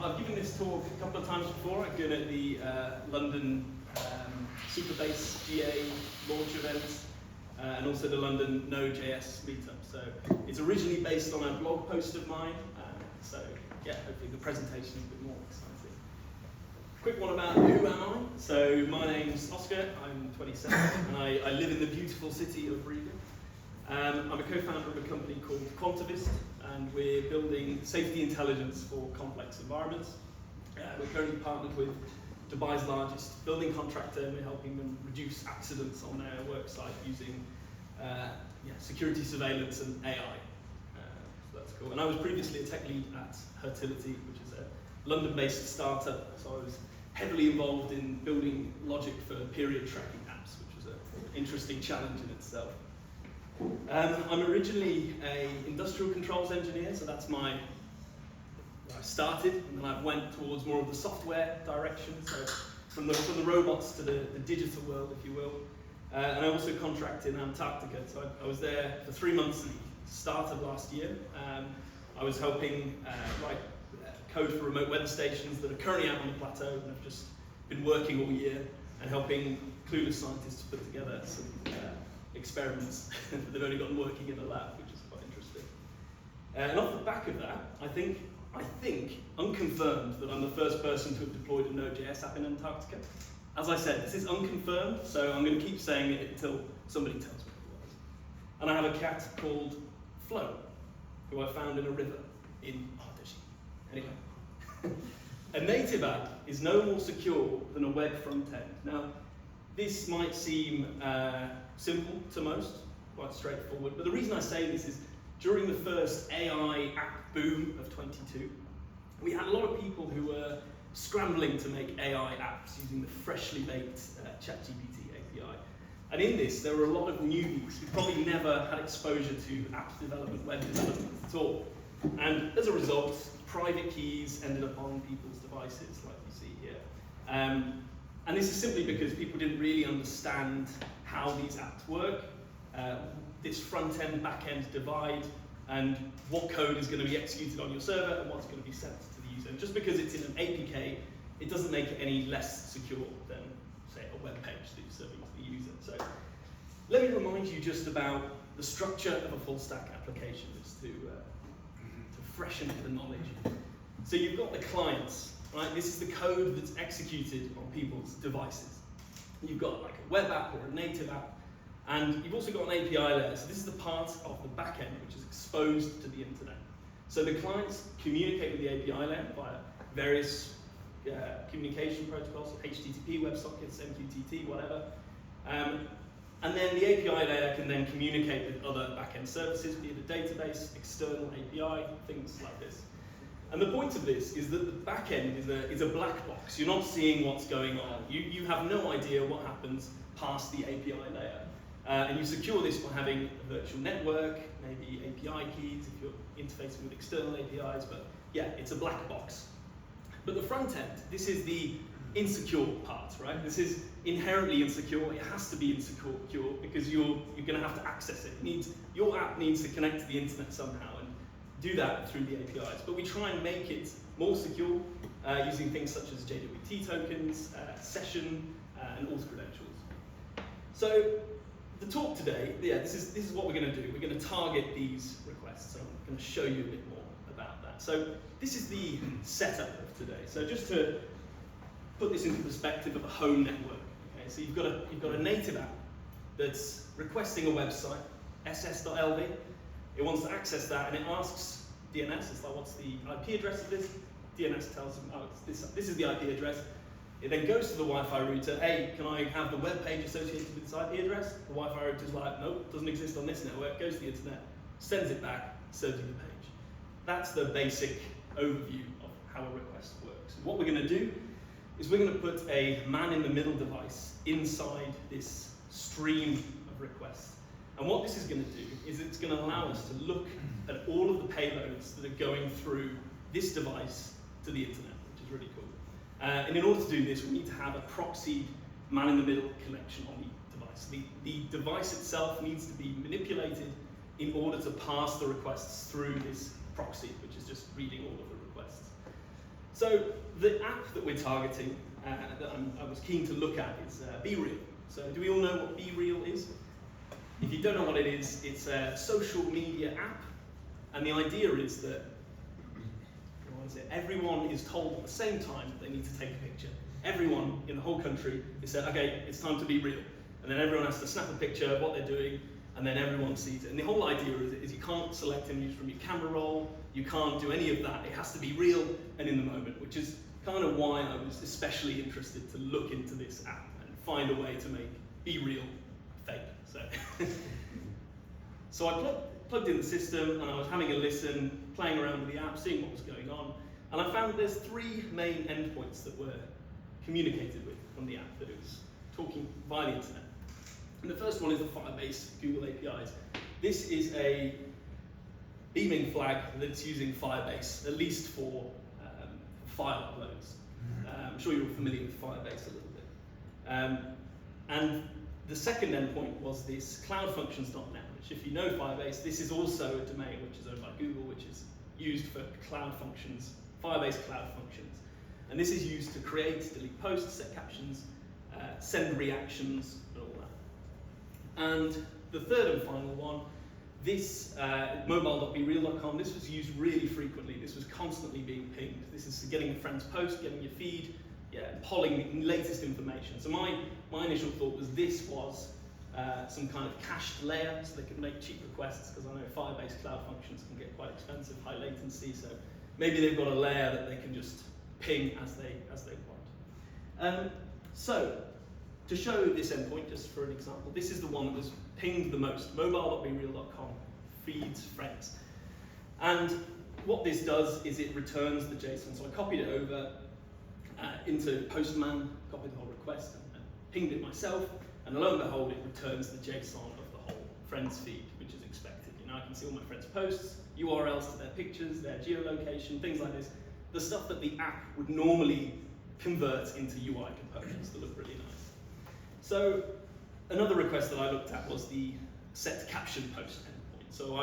I've given this talk a couple of times before. I've given it at the London Superbase GA launch event and also the London Node.js meetup. So it's originally based on a blog post of mine. So yeah, hopefully the presentation is a bit more exciting. Quick one about who am I? So my name's Oscar, I'm 27, and I live in the beautiful city of Riga. I'm a co-founder of a company called Quantivist, and we're building safety intelligence for complex environments. We're currently partnered with Dubai's largest building contractor, and we're helping them reduce accidents on their work site using security surveillance and AI. So that's cool. And I was previously a tech lead at Hertility, which is a London-based startup, so I was heavily involved in building logic for period tracking apps, which was an interesting challenge in itself. I'm originally an industrial controls engineer, so that's where I started, and then I went towards more of the software direction, so from the robots to the digital world, if you will. And I also contracted in Antarctica, so I was there for 3 months at the start of last year. I was helping write code for remote weather stations that are currently out on the plateau, and I've just been working all year and helping clueless scientists put together some experiments that they've only gotten working in the lab, which is quite interesting. And off the back of that, I think, unconfirmed, that I'm the first person to have deployed a Node.js app in Antarctica. As I said, this is unconfirmed, so I'm going to keep saying it until somebody tells me otherwise. And I have a cat called Flo, who I found in a river in Ardèche. Anyway, a native app is no more secure than a web front end. Now, this might seem simple to most, quite straightforward, but the reason I say this is during the first AI app boom of 22, we had a lot of people who were scrambling to make AI apps using the freshly baked ChatGPT API. And in this, there were a lot of newbies who probably never had exposure to apps development, web development at all. And as a result, private keys ended up on people's devices, like you see here. And this is simply because people didn't really understand how these apps work, this front-end, back-end divide, and what code is going to be executed on your server and what's going to be sent to the user. And just because it's in an APK, it doesn't make it any less secure than, say, a web page that you're serving to the user. So let me remind you just about the structure of a full-stack application, just to freshen the knowledge. So you've got the clients, right? This is the code that's executed on people's devices. You've got like a web app or a native app, and you've also got an API layer. So this is the part of the backend which is exposed to the internet. So the clients communicate with the API layer via various communication protocols, HTTP, WebSockets, MQTT, whatever. And then the API layer can then communicate with other backend services, be it a database, external API, things like this. And the point of this is that the backend is a black box. You're not seeing what's going on. You have no idea what happens past the API layer. And you secure this by having a virtual network, maybe API keys if you're interfacing with external APIs, but yeah, it's a black box. But the front end, this is the insecure part, right? This is inherently insecure. It has to be insecure because you're going to have to access it. Your app needs to connect to the internet somehow, and do that through the APIs. But we try and make it more secure using things such as JWT tokens, session, and auth credentials. So the talk today, this is what we're going to do. We're going to target these requests, and I'm going to show you a bit more about that. So this is the setup of today. So just to put this into perspective of a home network. Okay, so you've got a native app that's requesting a website, ss.lv. It wants to access that, and it asks DNS. It's like, what's the IP address of this? DNS tells them, oh, this is the IP address. It then goes to the Wi-Fi router. Hey, can I have the web page associated with this IP address? The Wi-Fi router's like, nope, doesn't exist on this network. Goes to the internet, sends it back, serves you the page. That's the basic overview of how a request works. And what we're going to do is we're going to put a man-in-the-middle device inside this stream of requests. And what this is going to do is it's going to allow us to look at all of the payloads that are going through this device to the internet, which is really cool. And in order to do this, we need to have a proxied man-in-the-middle connection on the device. The device itself needs to be manipulated in order to pass the requests through this proxy, which is just reading all of the requests. So the app that we're targeting, that I was keen to look at, is BeReal. So do we all know what BeReal is? If you don't know what it is, it's a social media app, and the idea is that everyone is told at the same time that they need to take a picture. Everyone in the whole country is said, okay, it's time to be real. And then everyone has to snap a picture of what they're doing, and then everyone sees it. And the whole idea is you can't select images from your camera roll, you can't do any of that. It has to be real and in the moment, which is kind of why I was especially interested to look into this app and find a way to make BeReal fake. So I plugged in the system, and I was having a listen, playing around with the app, seeing what was going on, and I found there's three main endpoints that were communicated with on the app, that it was talking via the internet. And the first one is the Firebase Google APIs. This is a beaming flag that's using Firebase, at least for file uploads. I'm sure you're familiar with Firebase a little bit. And the second endpoint was this cloudfunctions.net, which, if you know Firebase, this is also a domain which is owned by Google, which is used for cloud functions, Firebase cloud functions. And this is used to create, delete posts, set captions, send reactions, and all that. And the third and final one, this mobile.bereal.com, this was used really frequently. This was constantly being pinged. This is getting a friend's post, getting your feed, polling the latest information. So my initial thought was this was some kind of cached layer, so they could make cheap requests, because I know Firebase cloud functions can get quite expensive, high latency, so maybe they've got a layer that they can just ping as they want. So to show this endpoint, just for an example, this is the one that was pinged the most, mobile.bereal.com, feeds friends. And what this does is it returns the JSON. So I copied it over into Postman, copied the whole request, and pinged it myself, and lo and behold, it returns the JSON of the whole friends feed, which is expected. You know, I can see all my friends' posts, URLs to their pictures, their geolocation, things like this. The stuff that the app would normally convert into UI components that look really nice. So another request that I looked at was the set caption post endpoint. So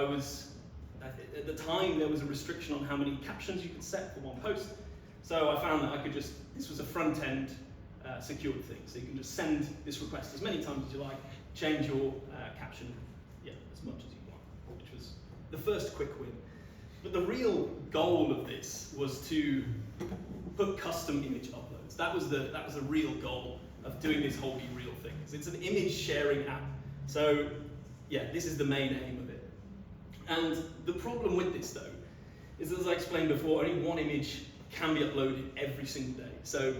at the time, there was a restriction on how many captions you could set for one post. So I found that I could just, this was a front-end secured thing. So you can just send this request as many times as you like, change your caption as much as you want, which was the first quick win. But the real goal of this was to put custom image uploads. That was the real goal of doing this whole BeReal thing. It's an image sharing app. So this is the main aim of it. And the problem with this, though, is, as I explained before, only one image can be uploaded every single day. So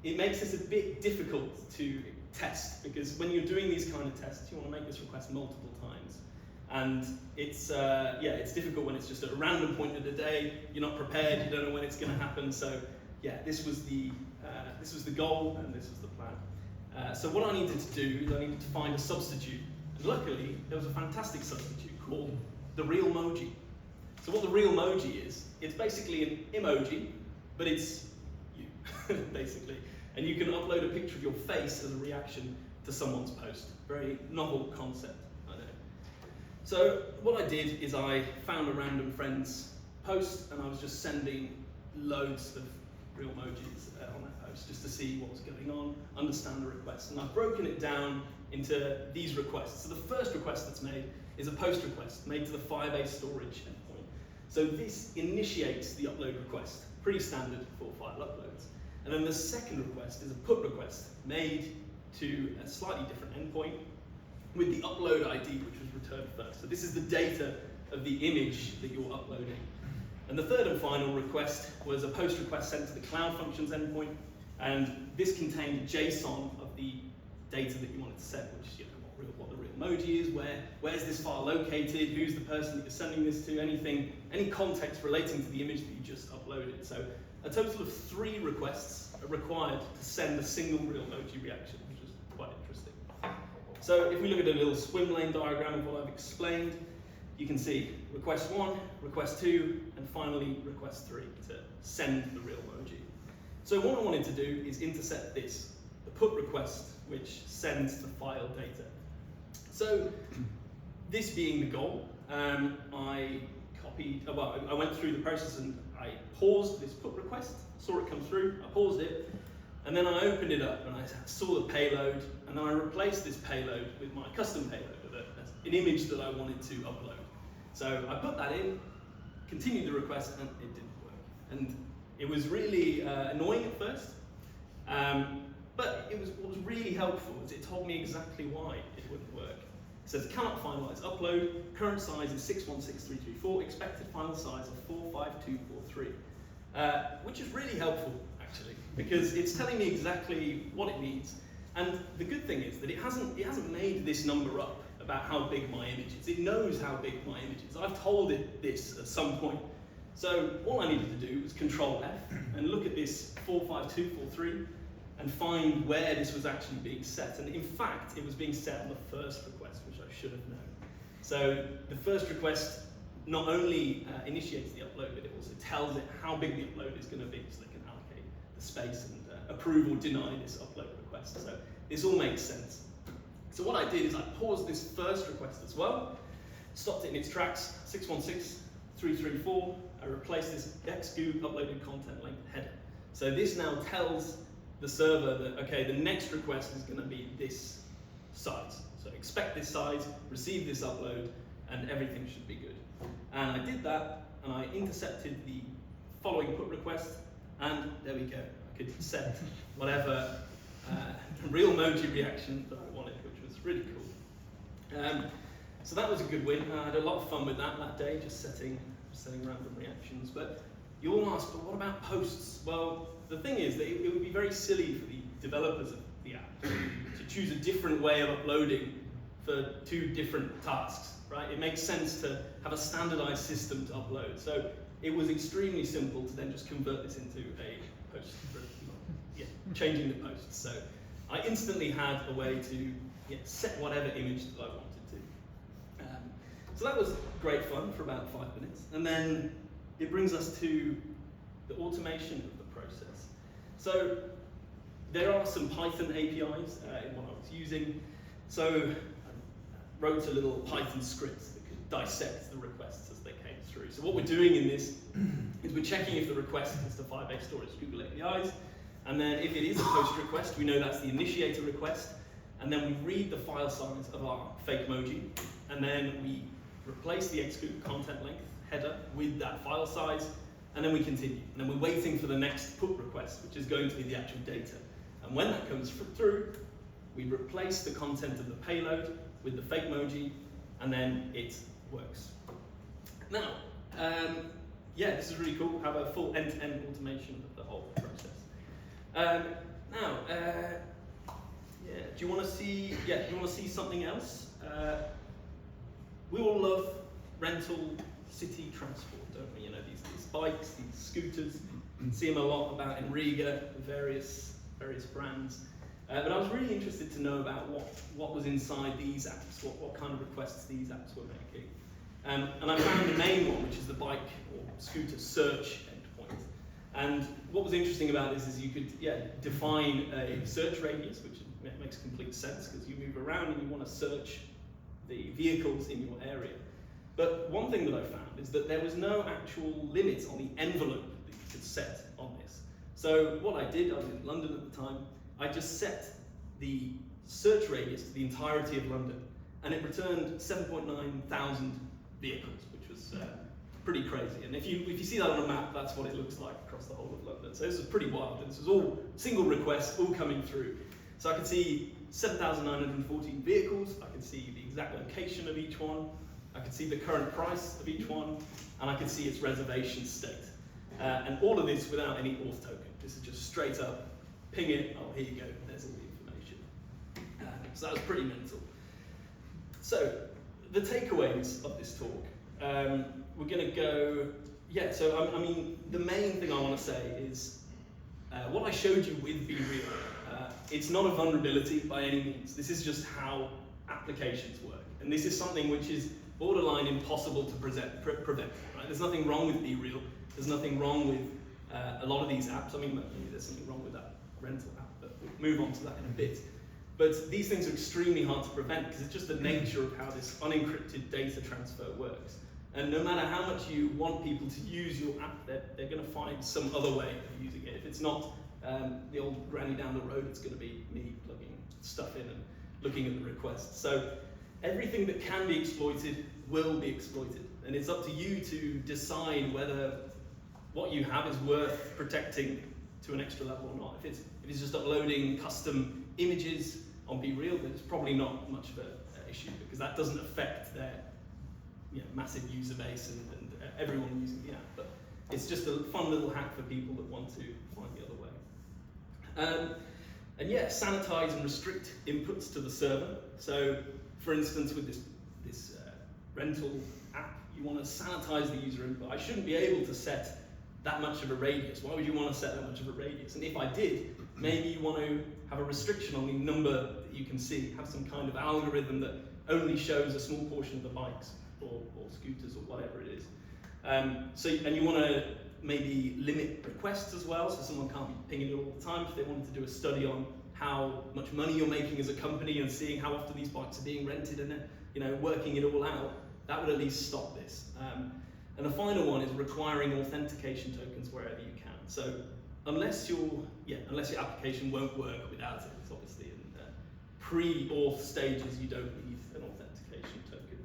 it makes this a bit difficult to test, because when you're doing these kind of tests, you want to make this request multiple times. And it's difficult when it's just at a random point of the day, you're not prepared, you don't know when it's going to happen. So this was the goal, and this was the plan. So what I needed to do is I needed to find a substitute. And luckily, there was a fantastic substitute called the Realmoji. So what the Realmoji is, it's basically an emoji, but it's you, basically. And you can upload a picture of your face as a reaction to someone's post. Very novel concept, I know. So what I did is I found a random friend's post, and I was just sending loads of Realmojis on that post, just to see what was going on, understand the request. And I've broken it down into these requests. So the first request that's made is a post request made to the Firebase storage endpoint. So this initiates the upload request, pretty standard for file uploads. And then the second request is a put request made to a slightly different endpoint with the upload ID, which was returned first. So this is the data of the image that you're uploading. And the third and final request was a post request sent to the Cloud Functions endpoint, and this contained a JSON of the data that you wanted to set, which is what the Realmoji is, where's this file located, who's the person that you're sending this to, any context relating to the image that you just uploaded. So a total of 3 requests are required to send a single Realmoji reaction, which is quite interesting. So if we look at a little swim lane diagram of what I've explained, you can see request 1, request 2, and finally request 3 to send the Realmoji. So what I wanted to do is intercept this, the put request, which sends the file data. So this being the goal, I went through the process and I paused this put request, saw it come through, I paused it, and then I opened it up and I saw the payload, and then I replaced this payload with my custom payload, an image that I wanted to upload. So I put that in, continued the request, and it didn't work. And it was really annoying at first, but what was really helpful is it told me exactly why it wouldn't work. It says, cannot finalize upload, current size is 616334, expected final size of 45243, which is really helpful, actually, because it's telling me exactly what it needs. And the good thing is that it hasn't made this number up about how big my image is. It knows how big my image is. I've told it this at some point. So all I needed to do was Control F and look at this 45243 and find where this was actually being set. And in fact, it was being set on the first request, which I should have known. So the first request not only initiates the upload, but it also tells it how big the upload is going to be, so they can allocate the space and approve or deny this upload request. So this all makes sense. So what I did is I paused this first request as well, stopped it in its tracks, 616334. I replaced this xgoo uploaded content length header. So this now tells the server that, okay, the next request is going to be this size. So expect this size, receive this upload, and everything should be good. And I did that, and I intercepted the following put request, and there we go. I could set whatever real emoji reaction that I wanted, which was really cool. So that was a good win. I had a lot of fun with that day, just setting random reactions. But you all ask, but what about posts? Well, the thing is that it would be very silly for the developers of the app to choose a different way of uploading for two different tasks, right? It makes sense to have a standardized system to upload. So it was extremely simple to then just convert this into a post, changing the posts. So I instantly had a way to set whatever image that I wanted to. So that was great fun for about 5 minutes. And then it brings us to the automation of the process. So there are some Python APIs in what I was using. So I wrote a little Python script that could dissect the requests as they came through. So what we're doing in this is we're checking if the request is to Firebase Storage Google APIs. And then if it is a post request, we know that's the initiator request. And then we read the file size of our fake emoji. And then we replace the xgoo content length header with that file size. And then we continue. And then we're waiting for the next put request, which is going to be the actual data. And when that comes through, we replace the content of the payload with the fake emoji, and then it works. Now, this is really cool. Have a full end-to-end automation of the whole process. Do you want to see? Yeah, do you want to see something else? We all love rental city transport, don't we? You know, these bikes, these scooters. See them a lot about in Riga, various brands. But I was really interested to know about what was inside these apps, what kind of requests these apps were making. And I found the main one, which is the bike or scooter search endpoint. And what was interesting about this is you could define a search radius, which makes complete sense because you move around and you want to search the vehicles in your area. But one thing that I found is that there was no actual limit on the envelope that you could set on this. So what I did, I was in London at the time, I just set the search radius to the entirety of London, and it returned 7.9 thousand vehicles, which was pretty crazy. And if you see that on a map, that's what it looks like across the whole of London. So this was pretty wild, and this was all single requests, all coming through. So I could see 7,914 vehicles, I could see the exact location of each one, I could see the current price of each one, and I could see its reservation state. And all of this without any auth token. This is just straight up, ping it, oh, here you go, there's all the information. So that was pretty mental. So, the takeaways of this talk. We're going to go, I mean, the main thing I want to say is, what I showed you with BeReal, it's not a vulnerability by any means. This is just how applications work. And this is something which is borderline impossible to prevent. Right? There's nothing wrong with BeReal. There's nothing wrong with a lot of these apps. I mean, maybe there's something wrong with that rental app, but we'll move on to that in a bit. But these things are extremely hard to prevent because it's just the nature of how this unencrypted data transfer works. And no matter how much you want people to use your app, they're going to find some other way of using it. If it's not the old granny down the road, it's going to be me plugging stuff in and looking at the requests. So everything that can be exploited will be exploited. And it's up to you to decide whether what you have is worth protecting to an extra level or not. If it's just uploading custom images on Be Real, then it's probably not much of an issue, because that doesn't affect their massive user base and everyone using the app. But it's just a fun little hack for people that want to find the other way. And yeah, sanitize and restrict inputs to the server. So for instance, with this rental app, you want to sanitize the user input. I shouldn't be able to set that much of a radius. Why would you want to set that much of a radius? And if I did, maybe you want to have a restriction on the number that you can see, have some kind of algorithm that only shows a small portion of the bikes or scooters or whatever it is. And you want to maybe limit requests as well, so someone can't be pinging it all the time. If they wanted to do a study on how much money you're making as a company and seeing how often these bikes are being rented and then working it all out, that would at least stop this. And the final one is requiring authentication tokens wherever you can. So unless your application won't work without it, it's obviously in pre-auth stages you don't need an authentication token.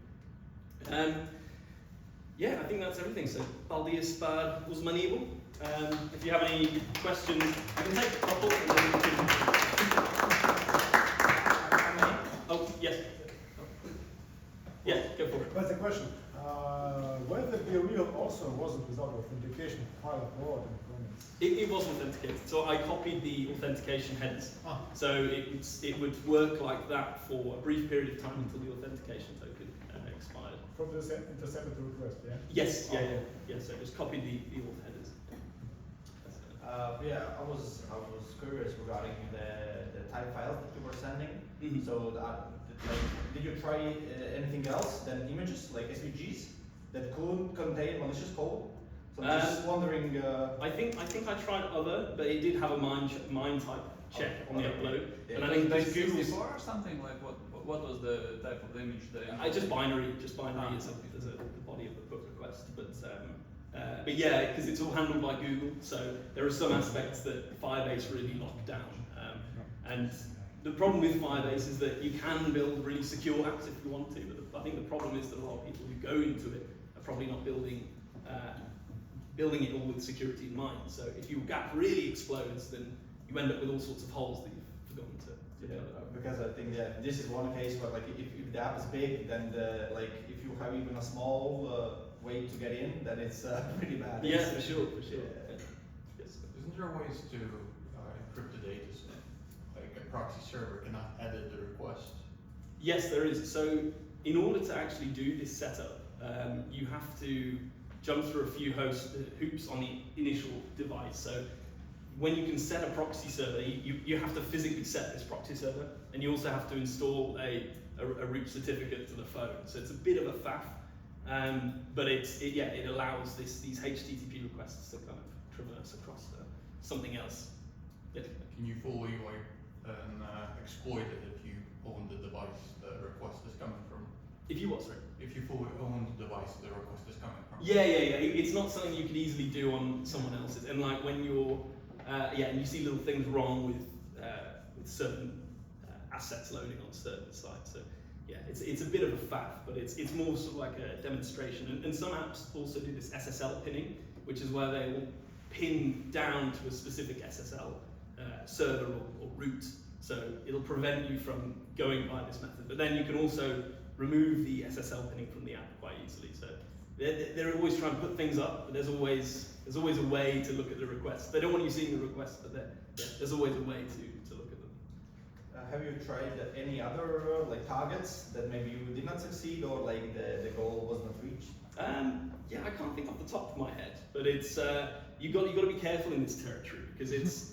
I think that's everything. So paldies par uzmanību. If you have any questions, I can take a couple and then we can... Oh, yes. Yeah, go for it. That's the question. When the Be Real also wasn't without authentication file upload and comments? It was authenticated, so I copied the authentication headers. So it would work like that for a brief period of time until the authentication token expired. From the intercepted request, yeah? Yes, yeah. So just copied the auth headers. I was curious regarding the type files that you were sending. Mm-hmm. So did you try anything else than images, like SVGs, that could contain malicious code? So I'm just wondering. I think I tried other, but it did have a mine type check on the upload, and I think like Google 64 or something. Like what was the type of image there? just binary as the body of the pull request, but yeah, because it's all handled by Google, so there are some aspects that Firebase really locked down, and the problem with Firebase is that you can build really secure apps if you want to, but I think the problem is that a lot of people who go into it are probably not building it all with security in mind. So if your gap really explodes, then you end up with all sorts of holes that you've forgotten to build. Because I think this is one case where if the app is big, then if you have even a small way to get in, then it's pretty bad. Yeah, for sure. Yeah. Yes. Isn't there ways to encrypt the data so like a proxy server cannot edit the request? Yes, there is. So in order to actually do this setup, you have to jump through a few hoops on the initial device. So when you can set a proxy server, you have to physically set this proxy server, and you also have to install a root certificate to the phone. So it's a bit of a faff, but it allows these HTTP requests to kind of traverse across something else. Yeah. Can you fully exploit it if you own the device the request is coming from? If you what, sorry? If you fully own the device the request is coming from? Yeah. It's not something you could easily do on someone else's. And like when you're, and you see little things wrong with certain assets loading on certain sites. So yeah, it's a bit of a faff, but it's more sort of like a demonstration. And some apps also do this SSL pinning, which is where they will pin down to a specific SSL server or root. So it'll prevent you from going by this method. But then you can also remove the SSL pinning from the app quite easily. So they're always trying to put things up, but there's always a way to look at the requests. They don't want you seeing the requests, but there's always a way to look at them. Have you tried any other targets that maybe you did not succeed, or the goal was not reached? I can't think off the top of my head, but it's you got to be careful in this territory, because it's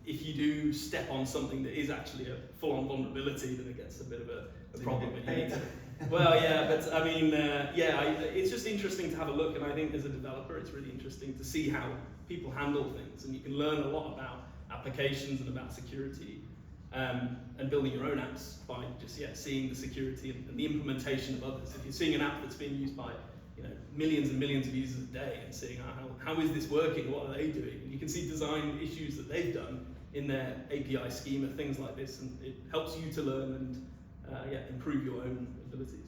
if you do step on something that is actually a full-on vulnerability, then it gets a bit of a problem. Well, yeah, but I mean, it's just interesting to have a look, and I think as a developer, it's really interesting to see how people handle things, and you can learn a lot about applications and about security, and building your own apps by just seeing the security and the implementation of others. If you're seeing an app that's being used by millions and millions of users a day and seeing how is this working, what are they doing? And you can see design issues that they've done in their API schema, things like this, and it helps you to learn and improve your own abilities.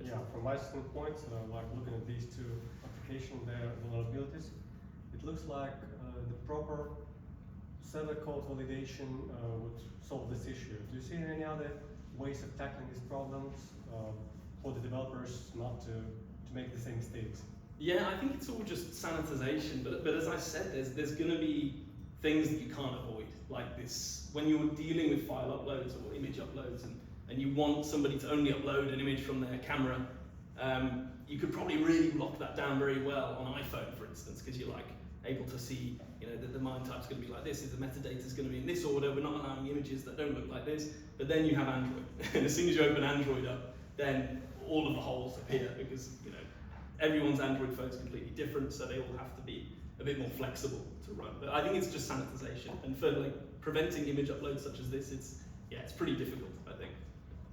Yeah, from my standpoint, like looking at these two applications, their vulnerabilities, it looks like the proper server code validation would solve this issue. Do you see any other ways of tackling these problems for the developers not to make the same mistakes? Yeah, I think it's all just sanitization, but as I said, there's going to be things that you can't avoid, like this, when you're dealing with file uploads or image uploads, and you want somebody to only upload an image from their camera, you could probably really lock that down very well on iPhone, for instance, because you're like able to see, that the MIME type's going to be like this, the metadata is going to be in this order, we're not allowing images that don't look like this, but then you have Android, and as soon as you open Android up, then all of the holes appear, because everyone's Android phone is completely different, so they all have to be a bit more flexible to run. But I think it's just sanitization, and for preventing image uploads such as this, it's pretty difficult, I think.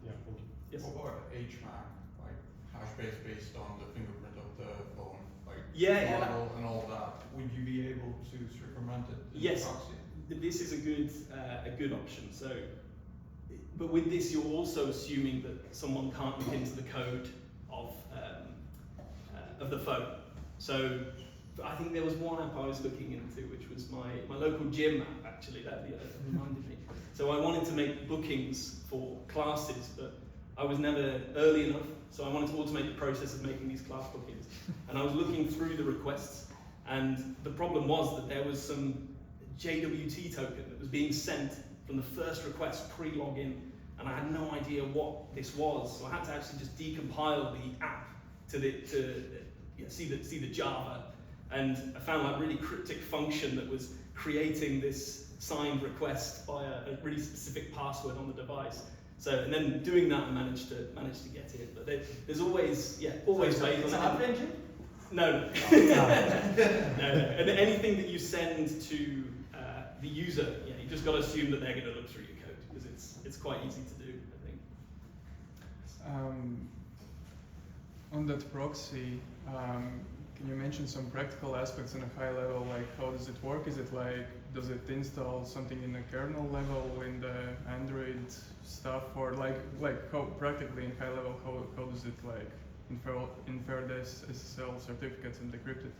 Yeah, thank you. Yes. What about HMAC, like hash based on the fingerprint of the phone, like Yeah, model and all that? Would you be able to circumvent it in yes. proxy? This is a good option. So, but with this, you're also assuming that someone can't look into the code of the phone. So I think there was one app I was looking into, which was my local gym app, actually, that reminded me. So I wanted to make bookings for classes, but I was never early enough, so I wanted to automate the process of making these class bookings. And I was looking through the requests, and the problem was that there was some JWT token that was being sent from the first request pre-login, and I had no idea what this was, so I had to actually just decompile the app to see the Java, and I found a really cryptic function that was creating this signed request by a really specific password on the device. So, and then doing that, I managed to get it. But there's always ways. It's an app engine? No. No. And anything that you send to the user, you just got to assume that they're going to look through your code, because it's quite easy to do, I think. On that proxy, can you mention some practical aspects on a high level, like how does it work? Is it does it install something in the kernel level in the Android stuff, or like how practically in high level, how does it infer this SSL certificates and decrypt it?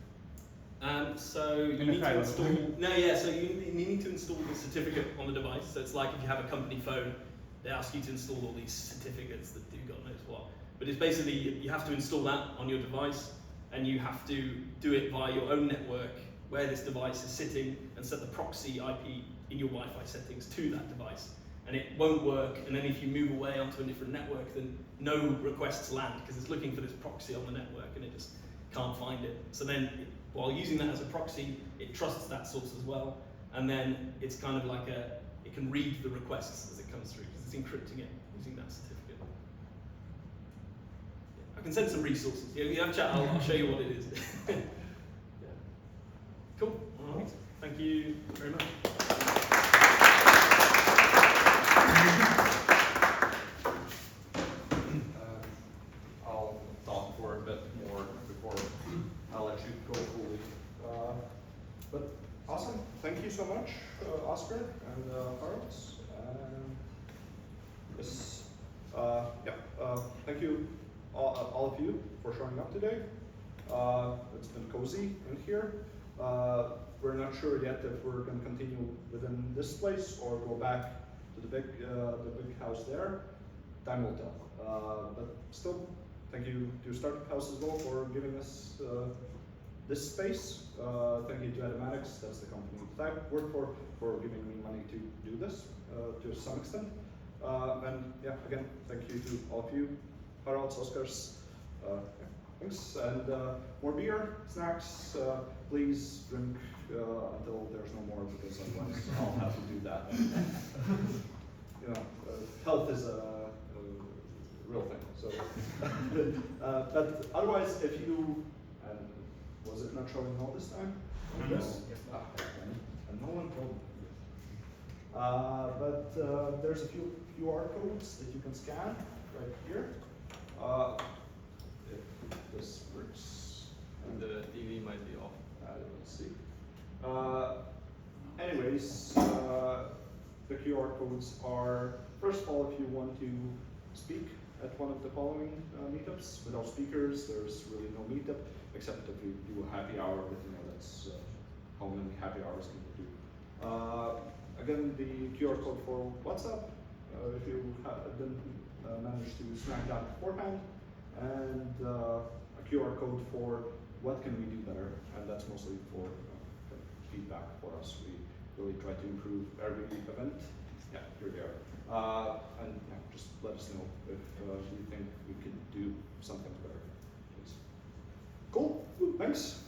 So you need to install. So you need to install the certificate on the device. So it's like if you have a company phone, they ask you to install all these certificates that do God knows what. But it's basically you have to install that on your device, and you have to do it via your own network where this device is sitting, and set the proxy IP in your Wi-Fi settings to that device. And it won't work, and then if you move away onto a different network, then no requests land, because it's looking for this proxy on the network and it just can't find it. So then, while using that as a proxy, it trusts that source as well, and then it's kind of like it can read the requests as it comes through, because it's encrypting it using that certificate. I can send some resources. You have a chat, I'll show you what it is. Yeah. Cool. All right. Thank you very much. I'll talk for a bit more before I'll let you go fully. But awesome. Thank you so much, Oscar and Carlos. Thank you all of you for showing up today. It's been cozy in here. We're not sure yet if we're going to continue within this place or go back to the big house there. Time will tell. But still, thank you to Startup House as well for giving us this space. Thank you to Automatics, that's the company that I work for giving me money to do this to some extent. And yeah, again, thank you to all of you, Haralds, Oscars. Thanks, and more beer, snacks, please drink until there's no more, because otherwise I'll have to do that. Health is a real thing. So, but otherwise, if you was it not showing all this time? Yes. And no one told me. But there's a few QR codes that you can scan right here. this works. The TV might be off. Let's see. Anyways, the QR codes are, first of all, if you want to speak at one of the following meetups. Without speakers, there's really no meetup, except if you do a happy hour, but you know, that's how many happy hours can you do. Again, the QR code for WhatsApp, if you didn't manage to snag that beforehand, and a QR code for what can we do better, and that's mostly for feedback for us. We really try to improve every event. Yeah, here they are. And yeah, just let us know if you think we could do something better, please. Cool, thanks.